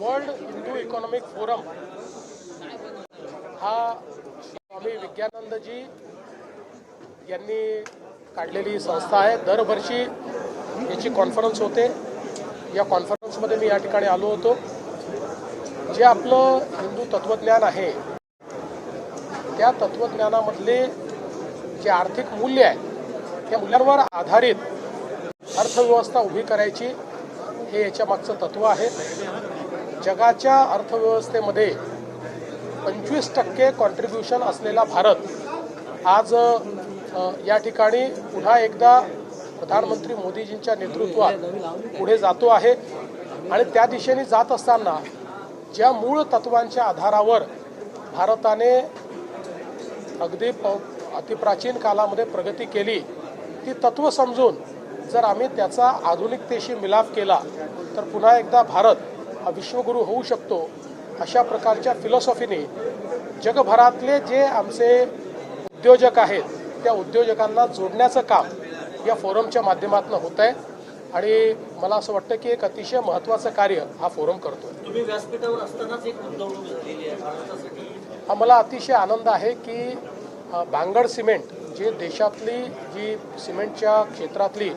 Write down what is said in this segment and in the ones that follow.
World Hindu economic forum हा स्वामी विज्ञानंदजी यांनी काढलेली संस्था आहे। दरवर्षी याची कॉन्फरन्स होते। या कॉन्फरन्समध्ये मी या ठिकाणी आलो होतो। जे आपलं हिंदू तत्वज्ञान आहे त्या तत्वज्ञानामधले जे आर्थिक मूल्य आहे त्या मूल्यांवर आधारित अर्थव्यवस्था उभी करायची हे याच्या मागचं तत्व आहे। जगाच्या अर्थव्यवस्थेमध्ये 25% कॉन्ट्रीब्युशन असलेला भारत आज या ठिकाणी पुन्हा एकदा प्रधानमंत्री मोदीजींच्या नेतृत्वात पुढे जातो आहे आणि त्या दिशेने जात असताना ज्या मूळ तत्वांच्या आधारावर भारताने अगदी अतिप्राचीन कालामध्ये प्रगती केली ती तत्व समजून जर आम्ही त्याचा आधुनिकतेशी मिलाप केला तर पुन्हा एकदा भारत हा विश्वगुरू होऊ शकतो। अशा प्रकारच्या फिलॉसॉफीने जगभरातले जे आमचे उद्योजक आहेत त्या उद्योजकांना जोडण्याचं काम या फोरमच्या माध्यमातून होत आहे आणि मला असं वाटतं की एक अतिशय महत्त्वाचं कार्य हा फोरम करतो। तुम्ही व्यासपीठावर असतानाच एक गुंतवणूक झालेली आहे भारतासाठी। हा मला अतिशय आनंद आहे की बांगड सिमेंट जे देशातली जी सिमेंटच्या क्षेत्रातली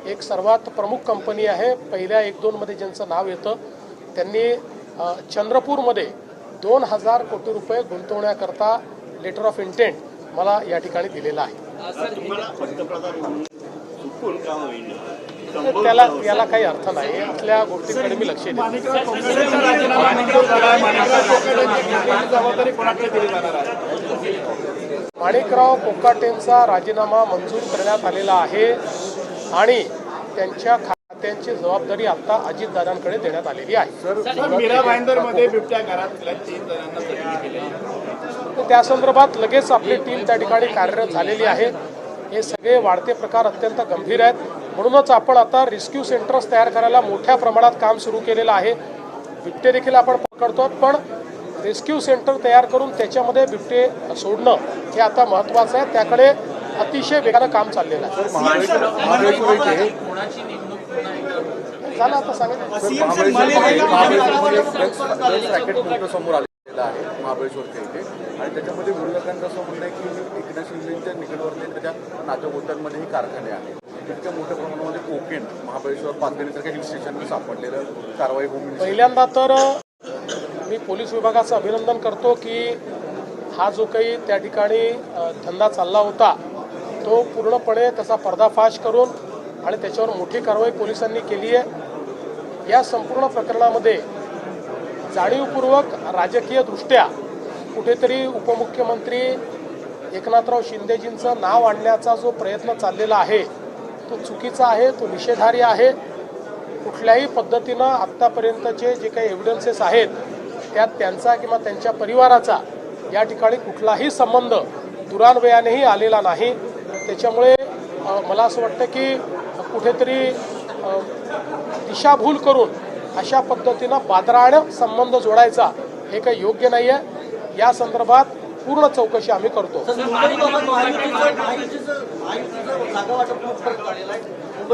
एक सर्वात प्रमुख कंपनी आहे, पहिल्या 1-2 मध्ये ज्यांचं नाव येतं, त्यांनी चंद्रपूरमध्ये 2000 कोटी रुपये गुंतवण्याकरता लेटर ऑफ इंटेंट मला या ठिकाणी दिलेला आहे। त्याला काही अर्थ नाही, असल्या गोष्टींकडे मी लक्ष देतो। माणिकराव कोकाटेंचा राजीनामा मंजूर करण्यात आलेला आहे आणि त्यांच्या खात्यांची जबाबदारी आता अजितदादांकडे देण्यात आलेली आहे। मीरा भाईंदरमध्ये बिबट्या घरातल्या 3 जणांना जखमी केले। त्या संदर्भात लगेच आपली टीम त्या ठिकाणी कार्यरत झालेली आहे। हे सगळे वाढते प्रकार अत्यंत गंभीर आहेत, म्हणूनच आपण आता रेस्क्यू सेंटर्स तयार करायला मोठ्या प्रमाणात काम सुरू केलेलं आहे। बिबटे देखील आपण पकडतो, पण रेस्क्यू सेंटर तयार करून त्याच्यामध्ये बिबटे सोडणं हे आता महत्त्वाचं आहे। त्याकडे अतिशय वेगानं काम चाललेलं आहे। झालं आता सांगितलं समोर आलेला आहे महाबळेश्वरच्या इथे आणि त्याच्यामध्ये विरोधकांचं असं म्हणणं आहे की एकनाथ शिंदेच्या निकटवर्ती त्याच्या नातेगोत्यांमध्ये ही कारखाने आहेत। इतक्या मोठ्या प्रमाणामध्ये कोकेन महाबळेश्वर पाचगणीसारख्या हिल स्टेशनवर सापडलेलं कारवाई होऊन पहिल्यांदा तर मी पोलीस विभागाचं अभिनंदन करतो की हा जो काही त्या ठिकाणी धंदा चालला होता तो पूर्णपणे त्याचा पर्दाफाश करून आणि त्याच्यावर मोठी कारवाई पोलिसांनी केली आहे। या संपूर्ण प्रकरणामध्ये जाणीवपूर्वक राजकीय दृष्ट्या कुठेतरी उपमुख्यमंत्री एकनाथराव शिंदेजींचं नाव आणण्याचा जो प्रयत्न चाललेला आहे तो चुकीचा आहे, तो निषेधार्ह आहे। कुठल्याही पद्धतीनं आत्तापर्यंतचे जे काही एव्हिडन्सेस आहेत त्यात त्यांचा किंवा त्यांच्या परिवाराचा या ठिकाणी कुठलाही संबंध दुरान्वयानेही आलेला नाही। त्याच्यामुळे मला असं वाटतं की कुठेतरी दिशाभूल करून अशा पद्धतीनं बादरानं संबंध जोडायचा हे काही योग्य नाही आहे। या संदर्भात पूर्ण चौकशी आम्ही करतो।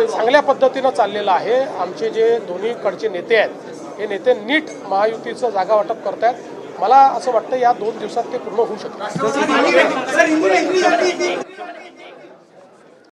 चांगल्या पद्धतीनं चाललेलं आहे। आमचे जे दोन्हीकडचे नेते आहेत हे नेते नीट महायुतीचं जागा वाटप करतायत। मला असं वाटतं या 2 दिवसात ते पूर्ण होऊ शकतं।